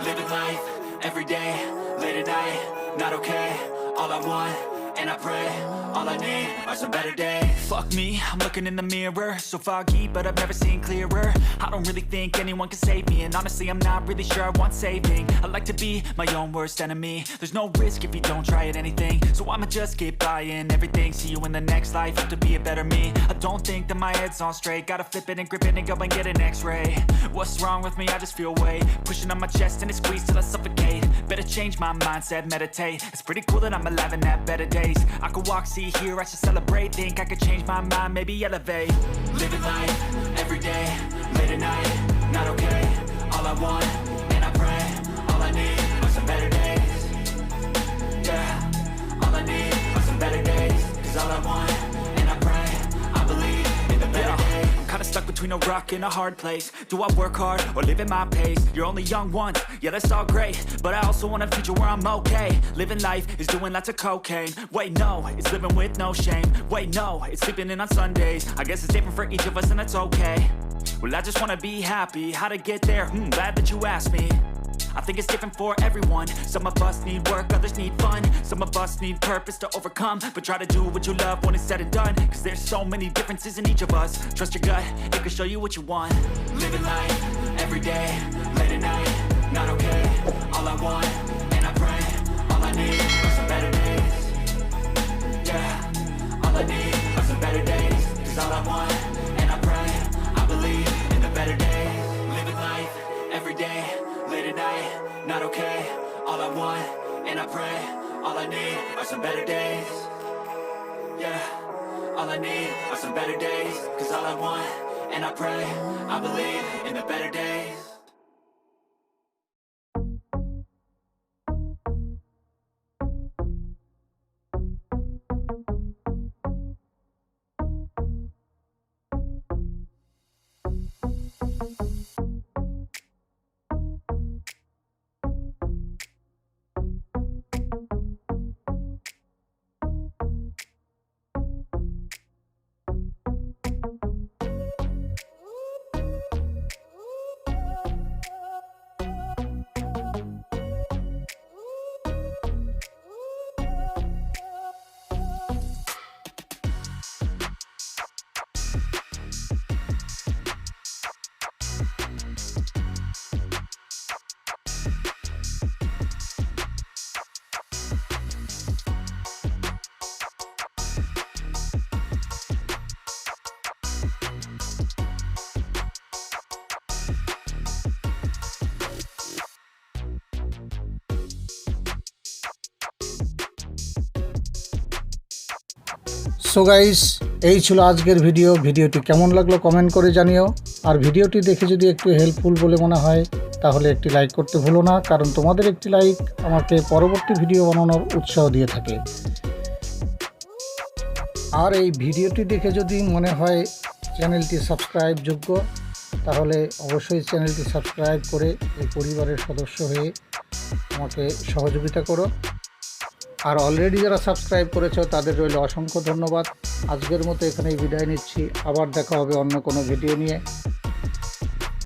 Living life, every day, late at night, not okay. All I want, and I pray, all I need are some better days. Fuck me, I'm looking in the mirror, so foggy, but I've never seen clearer. I don't really think anyone can save me, and honestly I'm not really sure I want saving. I like to be my own worst enemy. There's no risk if you don't try at anything, so I'ma just keep buying everything. See you in the next life, have to be a better me. I don't think that my head's on straight, gotta flip it and grip it and go and get an x-ray. What's wrong with me? I just feel weight pushing on my chest and it squeezes till I suffocate. Better change my mindset, meditate. It's pretty cool that I'm alive and have better days. I could walk, see, hear, I should celebrate. Think I could change my mind, maybe elevate. Living life, every day, late at night, not okay. All I want, and I pray, all I need are some better days. Yeah, all I need are some better days. Cause all I want, and I pray, I believe in the better days. I'm kinda stuck between a rock and a hard place. Do I work hard or live at my pace? You're only young once, yeah that's all great, but I also want a future where I'm okay. Living life is doing lots of cocaine. Wait no, it's living with no shame. Wait no, it's sleeping in on Sundays. I guess it's different for each of us and that's okay. Well I just wanna be happy, how to get there? Glad that you asked me. I think it's different for everyone. Some of us need work, others need fun. Some of us need purpose to overcome. But try to do what you love when it's said and done. Cause there's so many differences in each of us. Trust your gut, it can show you what you want. Living life, every day, late at night, not okay. All I want, and I pray, all I need are some better days. Yeah, all I need are some better days. Cause all I want, and I pray, I believe in the better days. Living life, every day, late at night, not okay. All I want, and I pray, all I need are some better days. Yeah, all I need are some better days. Cause all I want, and I pray, I believe in the better days. So guys, এই ছিল আজকের ভিডিওটি কেমন লাগলো comment করে জানিও। আর ভিডিওটি দেখে যদি একটু হেল্পফুল বলে মনে হয় তাহলে একটি লাইক করতে ভুলো না, কারণ তোমাদের একটি লাইক আমাকে পরবর্তী ভিডিও বানানোর উৎসাহ দিয়ে থাকে। আর এই ভিডিওটি দেখে যদি মনে হয় চ্যানেলটি সাবস্ক্রাইব যোগ্য, তাহলে অবশ্যই চ্যানেলটি সাবস্ক্রাইব করে এই পরিবারের সদস্য হয়ে আমাকে সহযোগিতা করো। আর অলরেডি যারা সাবস্ক্রাইব করেছো তাদের রইল অসংখ্য ধন্যবাদ। আজকের মতো এখানেই বিদায় নিচ্ছি, আবার দেখা হবে অন্য কোনো ভিডিও নিয়ে।